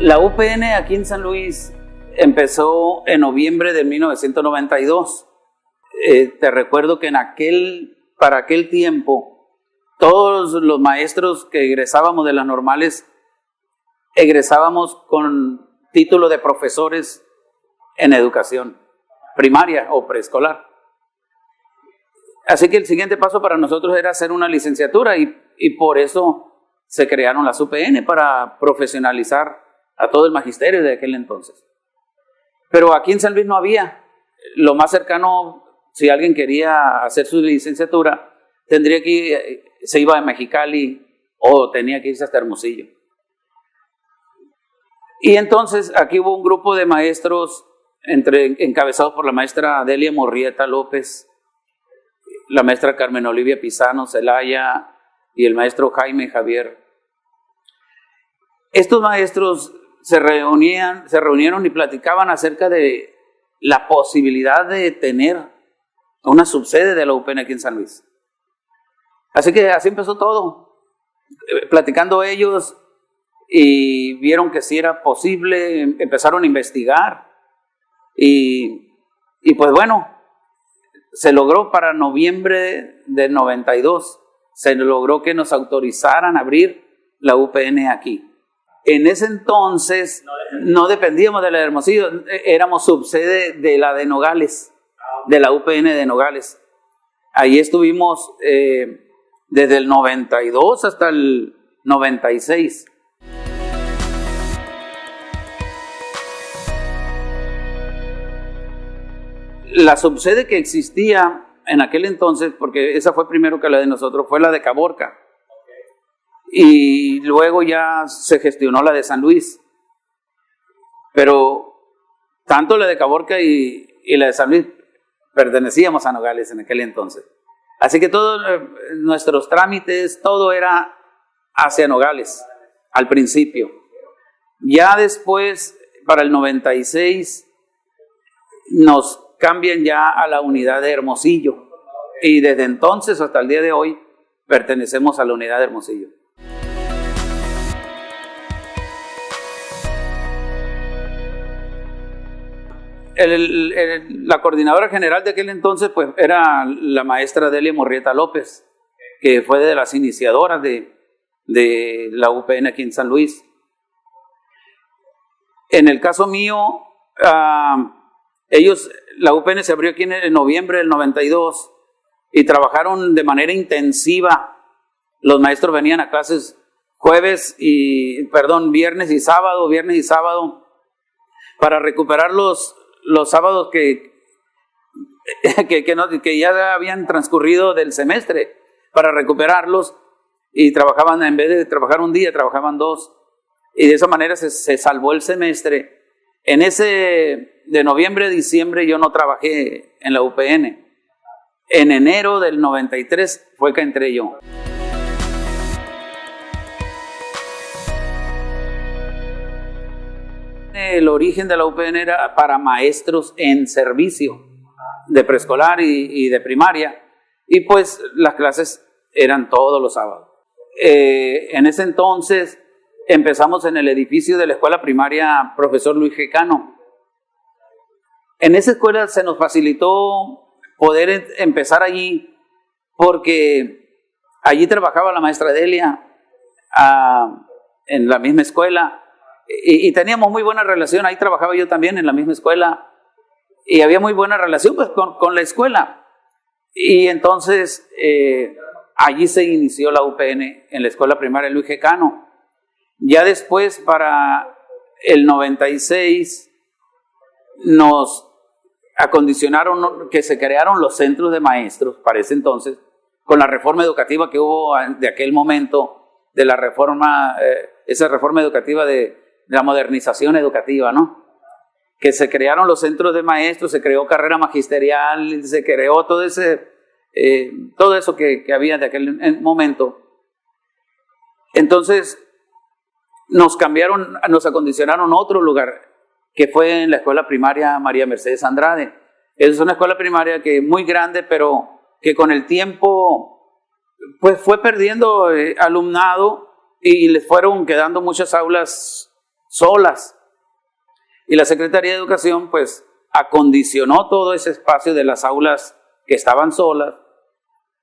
La UPN aquí en San Luis empezó en noviembre de 1992. Te recuerdo que para aquel tiempo, todos los maestros que egresábamos de las normales, egresábamos con título de profesores en educación primaria o preescolar. Así que el siguiente paso para nosotros era hacer una licenciatura y por eso se crearon las UPN, para profesionalizar a todo el magisterio de aquel entonces. Pero aquí en San Luis no había. Lo más cercano, si alguien quería hacer su licenciatura, se iba a Mexicali o tenía que irse hasta Hermosillo. Y entonces aquí hubo un grupo de maestros encabezados por la maestra Delia Morrieta López, la maestra Carmen Olivia Pisano Celaya y el maestro Jaime Javier. Estos maestros se reunieron y platicaban acerca de la posibilidad de tener una subsede de la UPN aquí en San Luis. Así que así empezó todo, platicando ellos, y vieron que sí era posible, empezaron a investigar y pues bueno, se logró para noviembre del 92, se logró que nos autorizaran a abrir la UPN aquí. En ese entonces no dependíamos de la de Hermosillo, éramos subsede de la de Nogales, de la UPN de Nogales. Ahí estuvimos desde el 92 hasta el 96. La subsede que existía en aquel entonces, porque esa fue primero que la de nosotros, fue la de Caborca. Y luego ya se gestionó la de San Luis. Pero tanto la de Caborca y la de San Luis pertenecíamos a Nogales en aquel entonces. Así que todos nuestros trámites, todo era hacia Nogales al principio. Ya después, para el 96, nos cambian ya a la unidad de Hermosillo. Y desde entonces hasta el día de hoy pertenecemos a la unidad de Hermosillo. La coordinadora general de aquel entonces pues era la maestra Delia Morrieta López, que fue de las iniciadoras de la UPN aquí en San Luis. En el caso mío, la UPN se abrió aquí en noviembre del 92 y trabajaron de manera intensiva. Los maestros venían a clases viernes y sábado, para recuperar los sábados que ya habían transcurrido del semestre, para recuperarlos, y trabajaban, en vez de trabajar un día, trabajaban dos, y de esa manera se salvó el semestre. En ese de noviembre a diciembre yo no trabajé en la UPN. En enero del 93 fue que entré yo. El origen de la UPN era para maestros en servicio de preescolar y de primaria, y pues las clases eran todos los sábados. En ese entonces empezamos en el edificio de la escuela primaria Profesor Luis G. Cano. En esa escuela se nos facilitó poder empezar allí porque allí trabajaba la maestra Delia en la misma escuela. Y teníamos muy buena relación. Ahí trabajaba yo también en la misma escuela y había muy buena relación pues con la escuela. Y entonces allí se inició la UPN en la escuela primaria Luis G. Cano. Ya después, para el 96, nos acondicionaron que se crearon los centros de maestros para ese entonces, con la reforma educativa que hubo de aquel momento, de la reforma, esa reforma educativa de la modernización educativa, ¿no? Que se crearon los centros de maestros, se creó carrera magisterial, se creó todo eso que había de aquel momento. Entonces nos acondicionaron otro lugar, que fue en la escuela primaria María Mercedes Andrade. Es una escuela primaria que muy grande, pero que con el tiempo pues fue perdiendo alumnado y les fueron quedando muchas aulas solas. Y la Secretaría de Educación pues acondicionó todo ese espacio de las aulas que estaban solas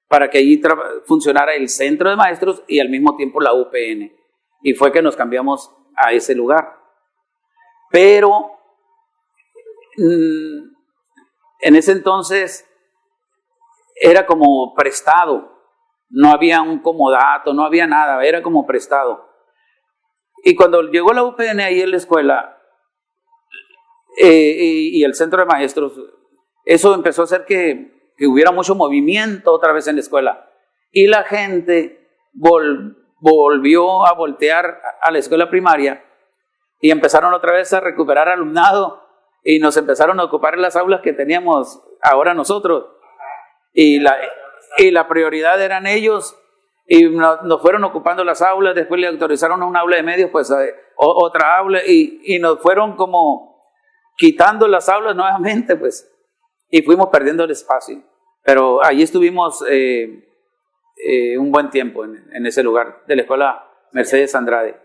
para que allí funcionara el centro de maestros y al mismo tiempo la UPN. Y fue que nos cambiamos a ese lugar. Pero en ese entonces era como prestado. No había un comodato, no había nada, era como prestado. Y cuando llegó la UPN ahí en la escuela y el centro de maestros, eso empezó a hacer que hubiera mucho movimiento otra vez en la escuela. Y la gente volvió a voltear a la escuela primaria y empezaron otra vez a recuperar alumnado y nos empezaron a ocupar las aulas que teníamos ahora nosotros. Y la prioridad eran ellos y nos fueron ocupando las aulas. Después le autorizaron a un aula de medios, pues otra aula y nos fueron como quitando las aulas nuevamente, pues, y fuimos perdiendo el espacio. Pero allí estuvimos un buen tiempo en ese lugar de la escuela Mercedes Andrade.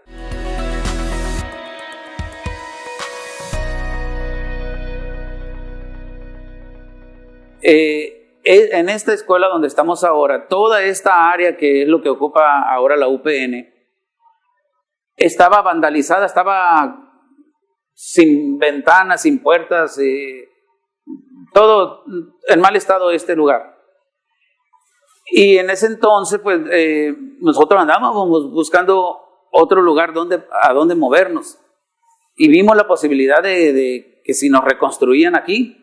En esta escuela donde estamos ahora, toda esta área que es lo que ocupa ahora la UPN, estaba vandalizada, estaba sin ventanas, sin puertas, todo en mal estado este lugar. Y en ese entonces, pues, nosotros andábamos buscando otro lugar a donde movernos. Y vimos la posibilidad de que si nos reconstruían aquí.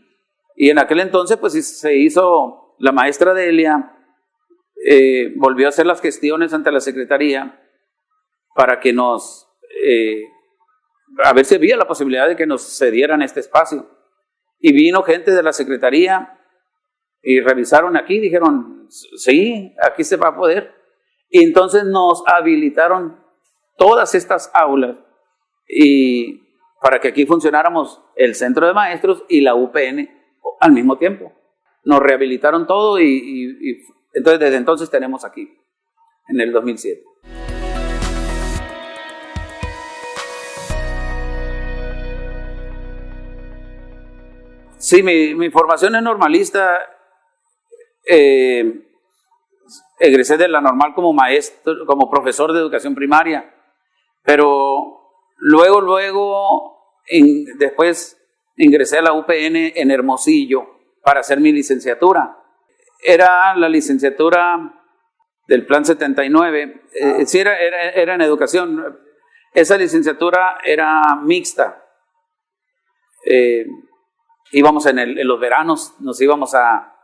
Y en aquel entonces, pues, se hizo, la maestra Delia volvió a hacer las gestiones ante la Secretaría para que a ver si había la posibilidad de que nos cedieran este espacio. Y vino gente de la Secretaría y revisaron aquí, dijeron, sí, aquí se va a poder. Y entonces nos habilitaron todas estas aulas y para que aquí funcionáramos el centro de maestros y la UPN al mismo tiempo. Nos rehabilitaron todo y entonces desde entonces tenemos aquí, en el 2007. Sí, mi formación es normalista. Egresé de la normal como maestro, como profesor de educación primaria, pero después ingresé a la UPN en Hermosillo para hacer mi licenciatura. Era la licenciatura del Plan 79, sí era en educación. Esa licenciatura era mixta. Íbamos en los veranos, nos íbamos a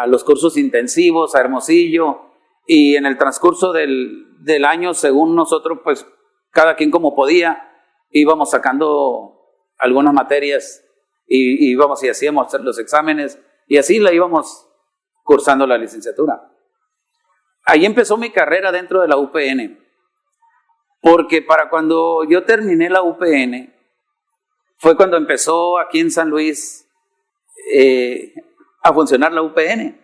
los cursos intensivos a Hermosillo y en el transcurso del año, según nosotros, pues cada quien como podía, íbamos sacando algunas materias y íbamos y hacíamos los exámenes y así la íbamos cursando la licenciatura. Ahí empezó mi carrera dentro de la UPN, porque para cuando yo terminé la UPN, fue cuando empezó aquí en San Luis a funcionar la UPN.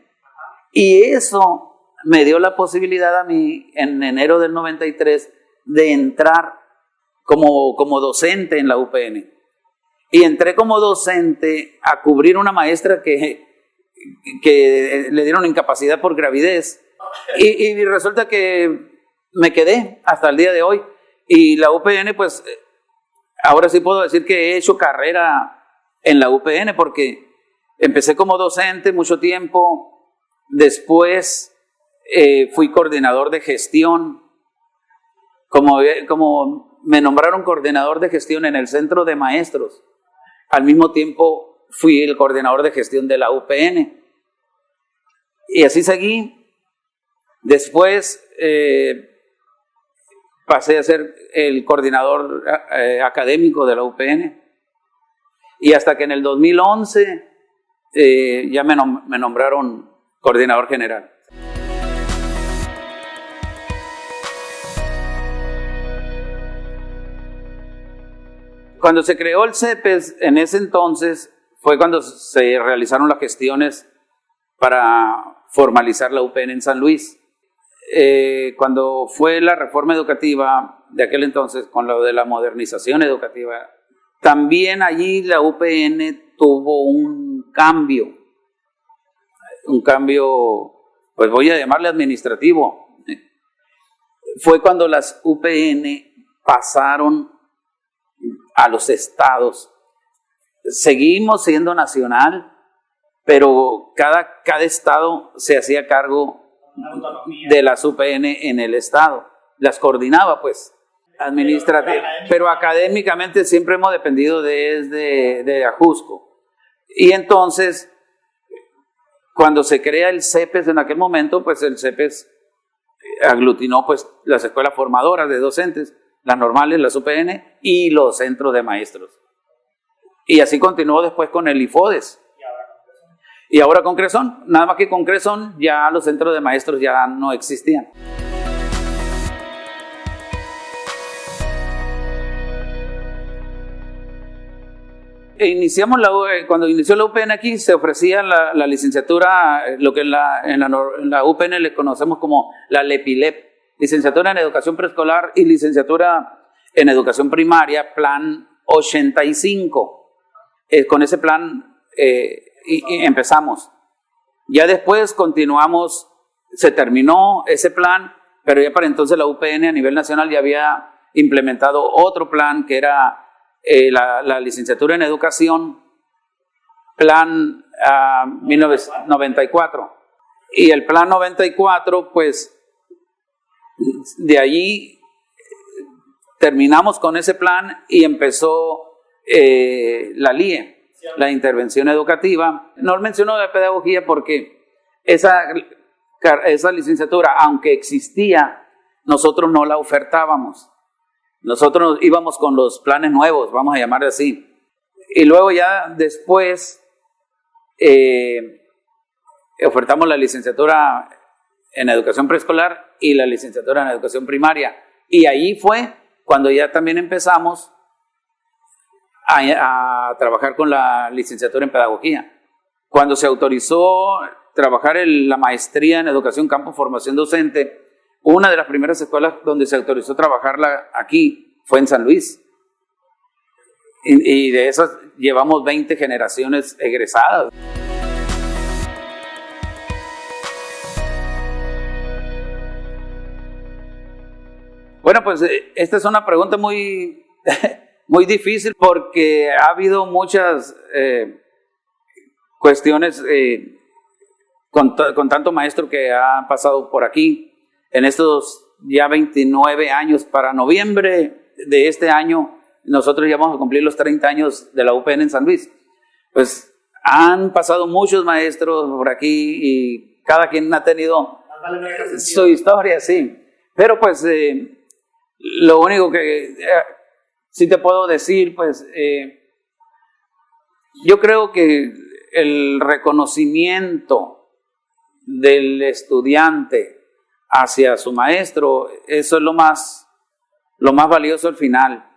Y eso me dio la posibilidad a mí, en enero del 93, de entrar como docente en la UPN. Y entré como docente a cubrir una maestra que le dieron incapacidad por gravidez. Y resulta que me quedé hasta el día de hoy. Y la UPN, pues, ahora sí puedo decir que he hecho carrera en la UPN porque empecé como docente mucho tiempo, después fui coordinador de gestión, como me nombraron coordinador de gestión en el centro de maestros, al mismo tiempo fui el coordinador de gestión de la UPN y así seguí. Después pasé a ser el coordinador académico de la UPN y hasta que en el 2011 ya me nombraron coordinador general. Cuando se creó el CEPES, en ese entonces fue cuando se realizaron las gestiones para formalizar la UPN en San Luis. Cuando fue la reforma educativa, de aquel entonces con lo de la modernización educativa, también allí la UPN tuvo un cambio, pues voy a llamarle administrativo. Fue cuando las UPN pasaron a los estados. Seguimos siendo nacional, pero cada estado se hacía cargo de las UPN en el estado. Las coordinaba, pues, administrativamente. Pero académicamente siempre hemos dependido de Ajusco. Y entonces, cuando se crea el CEPES en aquel momento, pues el CEPES aglutinó pues las escuelas formadoras de docentes, las normales, las UPN y los centros de maestros. Y así continuó después con el IFODES. Y ahora con Cresón, nada más que con Cresón ya los centros de maestros ya no existían. Cuando inició la UPN aquí se ofrecía la licenciatura, lo que en la UPN le conocemos como la LEPILEP, licenciatura en educación preescolar y licenciatura en educación primaria, plan 85. Con ese plan y empezamos. Ya después continuamos, se terminó ese plan, pero ya para entonces la UPN a nivel nacional ya había implementado otro plan que era la licenciatura en educación, plan 1994. Y el plan 94, pues de allí terminamos con ese plan y empezó la LIE, la intervención educativa. No menciono de pedagogía porque esa licenciatura, aunque existía, nosotros no la ofertábamos. Nosotros íbamos con los planes nuevos, vamos a llamarle así. Y luego ya después ofertamos la licenciatura en educación preescolar y la licenciatura en educación primaria. Y ahí fue cuando ya también empezamos a trabajar con la licenciatura en pedagogía. Cuando se autorizó trabajar la maestría en educación campo formación docente, una de las primeras escuelas donde se autorizó trabajarla aquí fue en San Luis. Y de esas llevamos 20 generaciones egresadas. Bueno, pues esta es una pregunta muy, muy difícil porque ha habido muchas cuestiones con tanto maestro que ha pasado por aquí. En estos ya 29 años, para noviembre de este año, nosotros ya vamos a cumplir los 30 años de la UPN en San Luis. Pues han pasado muchos maestros por aquí y cada quien ha tenido su historia, sí. Pero pues lo único que sí te puedo decir, pues yo creo que el reconocimiento del estudiante hacia su maestro, eso es lo más valioso al final.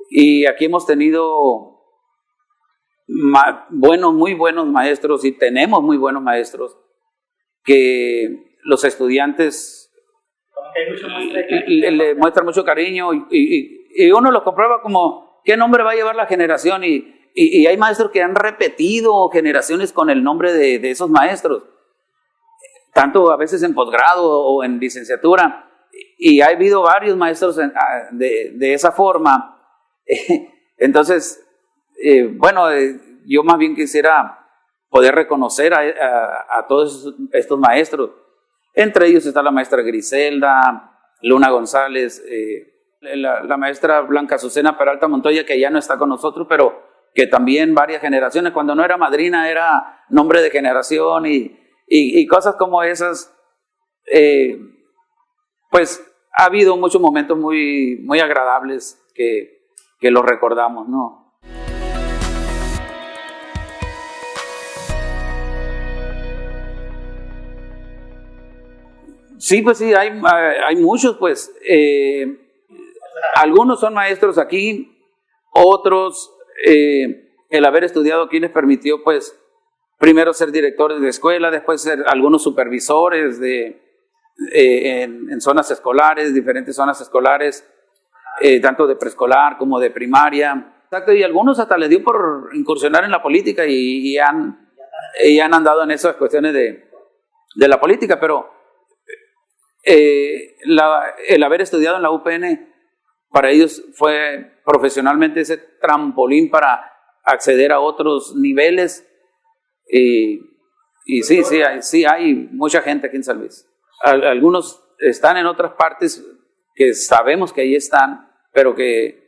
Y aquí hemos tenido muy buenos maestros y tenemos muy buenos maestros que los estudiantes le muestran mucho cariño y uno lo comprueba como qué nombre va a llevar la generación y hay maestros que han repetido generaciones con el nombre de esos maestros, tanto a veces en posgrado o en licenciatura, y ha habido varios maestros de esa forma. Entonces, yo más bien quisiera poder reconocer a todos estos maestros. Entre ellos está la maestra Griselda, Luna González, la maestra Blanca Azucena Peralta Montoya, que ya no está con nosotros, pero que también varias generaciones, cuando no era madrina, era nombre de generación y cosas como esas. Pues ha habido muchos momentos muy, muy agradables que los recordamos, ¿no? Sí, pues sí, hay muchos, pues. Algunos son maestros aquí, otros, el haber estudiado aquí les permitió, pues, primero ser directores de escuela, después ser algunos supervisores en zonas escolares, diferentes zonas escolares, tanto de preescolar como de primaria. Exacto, y algunos hasta les dio por incursionar en la política y han andado en esas cuestiones de la política, pero el haber estudiado en la UPN para ellos fue profesionalmente ese trampolín para acceder a otros niveles. Y sí hay mucha gente aquí en San Luis. Algunos están en otras partes que sabemos que ahí están, pero que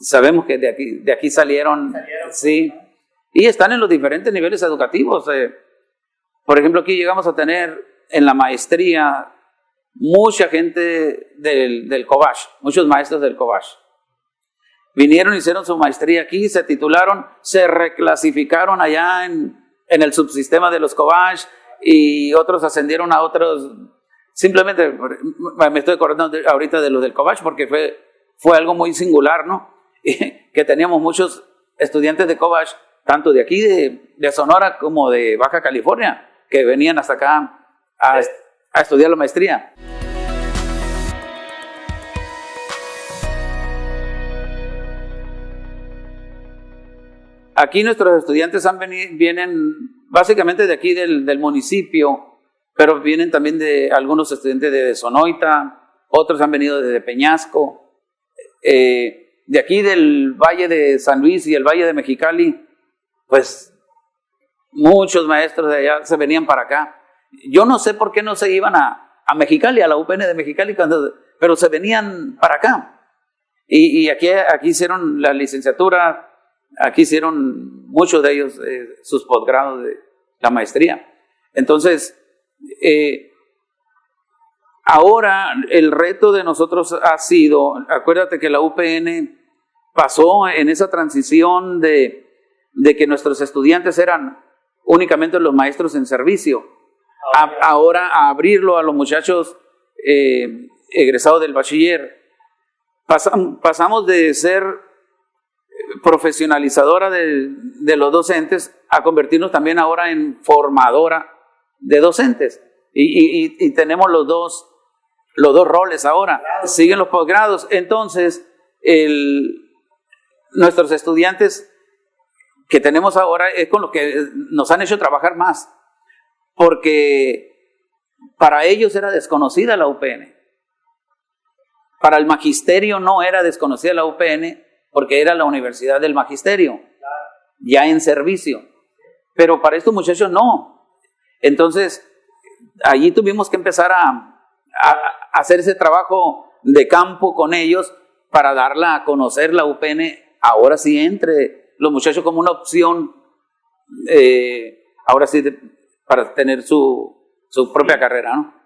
sabemos que de aquí salieron, sí, y están en los diferentes niveles educativos. Por ejemplo, aquí llegamos a tener en la maestría mucha gente del COBASH, muchos maestros del COBASH. Vinieron, hicieron su maestría aquí, se titularon, se reclasificaron allá en el subsistema de los COBASH y otros ascendieron a otros. Simplemente me estoy acordando ahorita de los del COBASH porque fue algo muy singular, ¿no? Que teníamos muchos estudiantes de COBASH, tanto de aquí de Sonora como de Baja California, que venían hasta acá a estudiar la maestría. Aquí nuestros estudiantes vienen básicamente de aquí del municipio, pero vienen también de algunos estudiantes de Sonoita, otros han venido desde Peñasco, de aquí del Valle de San Luis y el Valle de Mexicali, pues muchos maestros de allá se venían para acá. Yo no sé por qué no se iban a Mexicali, a la UPN de Mexicali, pero se venían para acá. Y aquí hicieron la licenciatura, aquí hicieron muchos de ellos sus posgrados de la maestría. Entonces, ahora el reto de nosotros ha sido, acuérdate que la UPN pasó en esa transición de que nuestros estudiantes eran únicamente los maestros en servicio, ahora a abrirlo a los muchachos egresados del bachiller. Pasamos de ser profesionalizadora de los docentes a convertirnos también ahora en formadora de docentes. Y tenemos los dos roles ahora. Siguen los posgrados. Entonces, nuestros estudiantes que tenemos ahora es con los que nos han hecho trabajar más, porque para ellos era desconocida la UPN. Para el magisterio no era desconocida la UPN, porque era la universidad del magisterio, ya en servicio. Pero para estos muchachos no. Entonces, allí tuvimos que empezar a hacer ese trabajo de campo con ellos para darla a conocer la UPN, ahora sí entre los muchachos como una opción, ahora sí para tener su propia carrera, ¿no?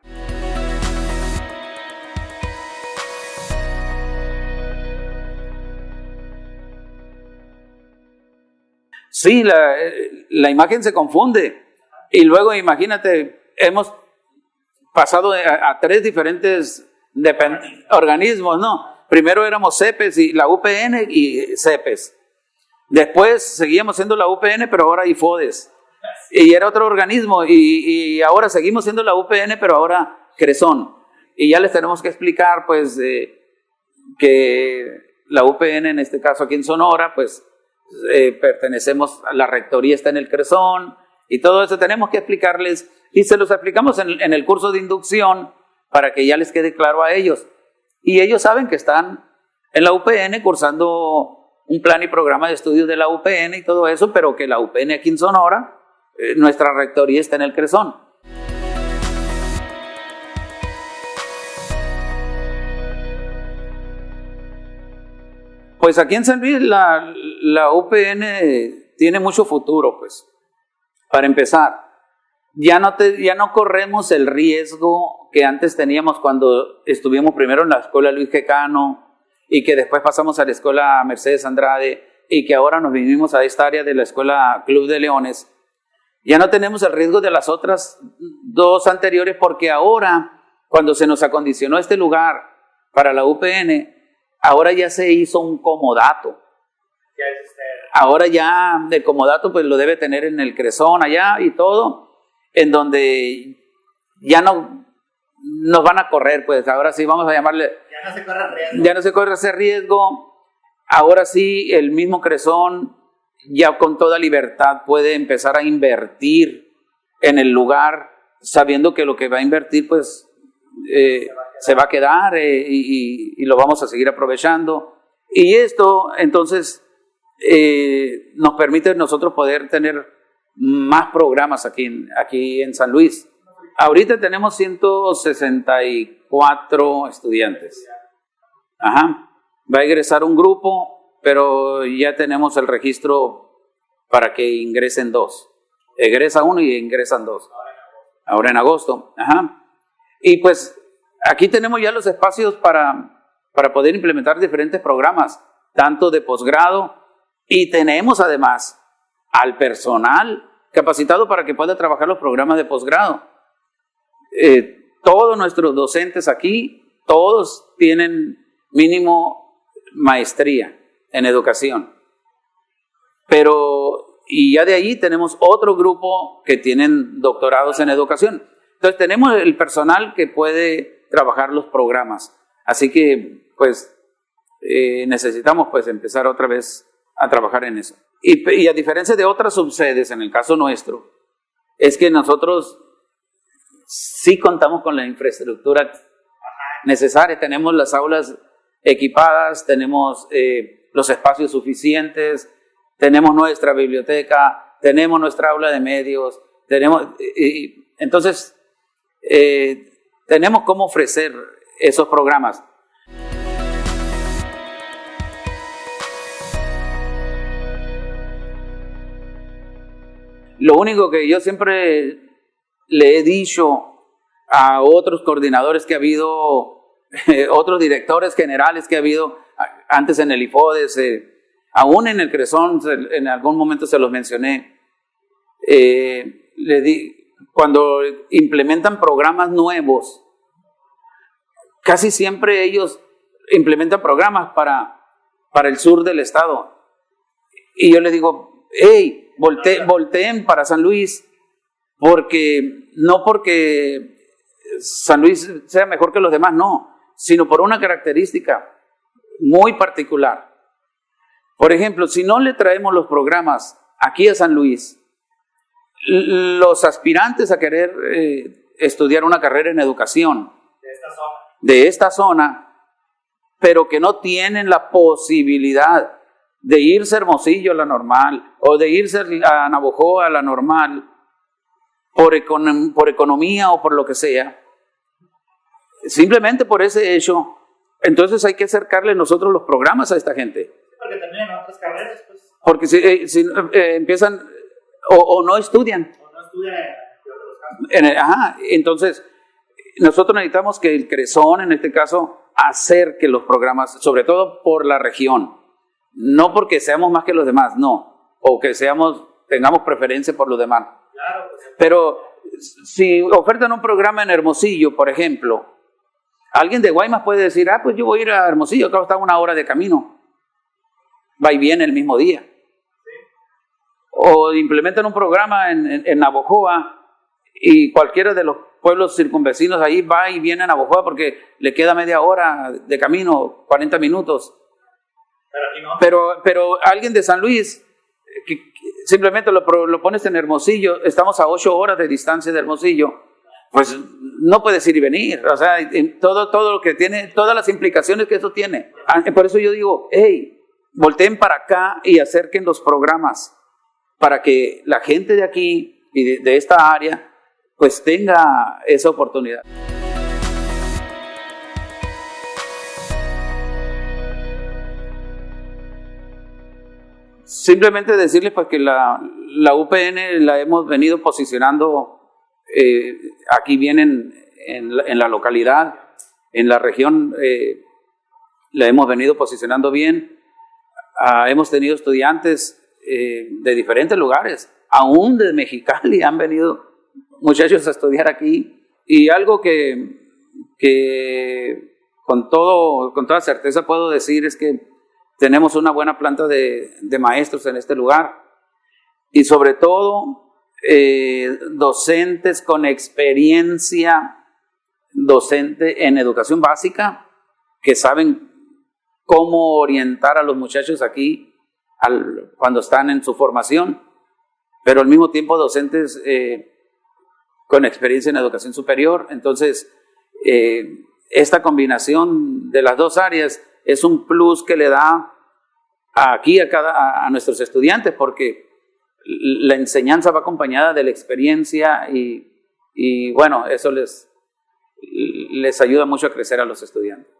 Sí, la imagen se confunde. Y luego imagínate, hemos pasado a tres diferentes organismos, ¿no? Primero éramos CEPES y la UPN y CEPES. Después seguíamos siendo la UPN, pero ahora IFODES. Y era otro organismo. Y ahora seguimos siendo la UPN, pero ahora CRESON. Y ya les tenemos que explicar, pues, que la UPN, en este caso aquí en Sonora, pues, pertenecemos a la rectoría, está en el CRESON. Y todo eso tenemos que explicarles. Y se los explicamos en el curso de inducción para que ya les quede claro a ellos. Y ellos saben que están en la UPN cursando un plan y programa de estudios de la UPN y todo eso, pero que la UPN aquí en Sonora, nuestra rectoría está en el CRESON. Pues aquí en San Luis la UPN tiene mucho futuro, pues. Para empezar, ya no corremos el riesgo que antes teníamos cuando estuvimos primero en la escuela Luis G. Cano y que después pasamos a la escuela Mercedes Andrade y que ahora nos vinimos a esta área de la escuela Club de Leones. Ya no tenemos el riesgo de las otras dos anteriores, porque ahora, cuando se nos acondicionó este lugar para la UPN, ahora ya se hizo un comodato. Ahora ya el comodato pues lo debe tener en el CRESON allá y todo, en donde ya no nos van a correr, pues ahora sí vamos a llamarle Ya no se corre riesgo. Ya no se corre ese riesgo. Ahora sí, el mismo Cresón ya con toda libertad puede empezar a invertir en el lugar, sabiendo que lo que va a invertir pues se va a quedar y lo vamos a seguir aprovechando. Y esto entonces nos permite nosotros poder tener más programas aquí en San Luis. Ahorita tenemos 164 estudiantes. Ajá. Va a egresar un grupo, pero ya tenemos el registro para que ingresen 2. Egresa uno y ingresan 2. Ahora en agosto. Ajá. Y pues aquí tenemos ya los espacios para poder implementar diferentes programas, tanto de posgrado, y tenemos además al personal capacitado para que pueda trabajar los programas de posgrado. Todos nuestros docentes aquí, todos tienen mínimo maestría en educación. Y ya de ahí tenemos otro grupo que tienen doctorados en educación. Entonces tenemos el personal que puede trabajar los programas. Así que pues necesitamos pues empezar otra vez a trabajar en eso. Y a diferencia de otras subsedes, en el caso nuestro, es que nosotros sí contamos con la infraestructura necesaria. Tenemos las aulas equipadas, tenemos los espacios suficientes, tenemos nuestra biblioteca, tenemos nuestra aula de medios, entonces tenemos cómo ofrecer esos programas. Lo único que yo siempre le he dicho a otros coordinadores que ha habido, otros directores generales que ha habido antes en el IFODES, aún en el Cresón, en algún momento se los mencioné, cuando implementan programas nuevos, casi siempre ellos implementan programas para el sur del estado. Y yo les digo, hey, volteen para San Luis, no porque San Luis sea mejor que los demás, no, sino por una característica muy particular. Por ejemplo, si no le traemos los programas aquí a San Luis, los aspirantes a querer estudiar una carrera en educación de esta zona, pero que no tienen la posibilidad de irse a Hermosillo a la normal o de irse a Navojoa a la normal por economía o por lo que sea, simplemente por ese hecho, entonces hay que acercarle nosotros los programas a esta gente. Porque también en otras carreras, pues. Porque si empiezan o no estudian. O no estudian en otros casos. Entonces, nosotros necesitamos que el Cresón, en este caso, acerque los programas, sobre todo por la región. No porque seamos más que los demás, no. O que tengamos preferencia por los demás. Claro, pues, pero si ofertan un programa en Hermosillo, por ejemplo, alguien de Guaymas puede decir, pues yo voy a ir a Hermosillo, acá está 1 hora de camino. Va y viene el mismo día. Sí. O implementan un programa en Navojoa y cualquiera de los pueblos circunvecinos ahí va y viene a Navojoa porque le queda media hora de camino, 40 minutos. Pero aquí no. Pero alguien de San Luis, que simplemente lo pones en Hermosillo, estamos a 8 horas de distancia de Hermosillo, pues no puedes ir y venir. O sea, todo lo que tiene, todas las implicaciones que eso tiene. Por eso yo digo, hey, volteen para acá y acerquen los programas para que la gente de aquí y de esta área pues tenga esa oportunidad. Simplemente decirles pues que la UPN la hemos venido posicionando aquí bien en la localidad, en la región, la hemos venido posicionando bien. Hemos tenido estudiantes de diferentes lugares, aún de Mexicali han venido muchachos a estudiar aquí, y algo que con toda certeza puedo decir es que tenemos una buena planta de maestros en este lugar, y sobre todo docentes con experiencia docente en educación básica que saben cómo orientar a los muchachos aquí cuando están en su formación, pero al mismo tiempo docentes con experiencia en educación superior. Entonces, esta combinación de las dos áreas es un plus que le da aquí a nuestros estudiantes, porque la enseñanza va acompañada de la experiencia y bueno, eso les ayuda mucho a crecer a los estudiantes.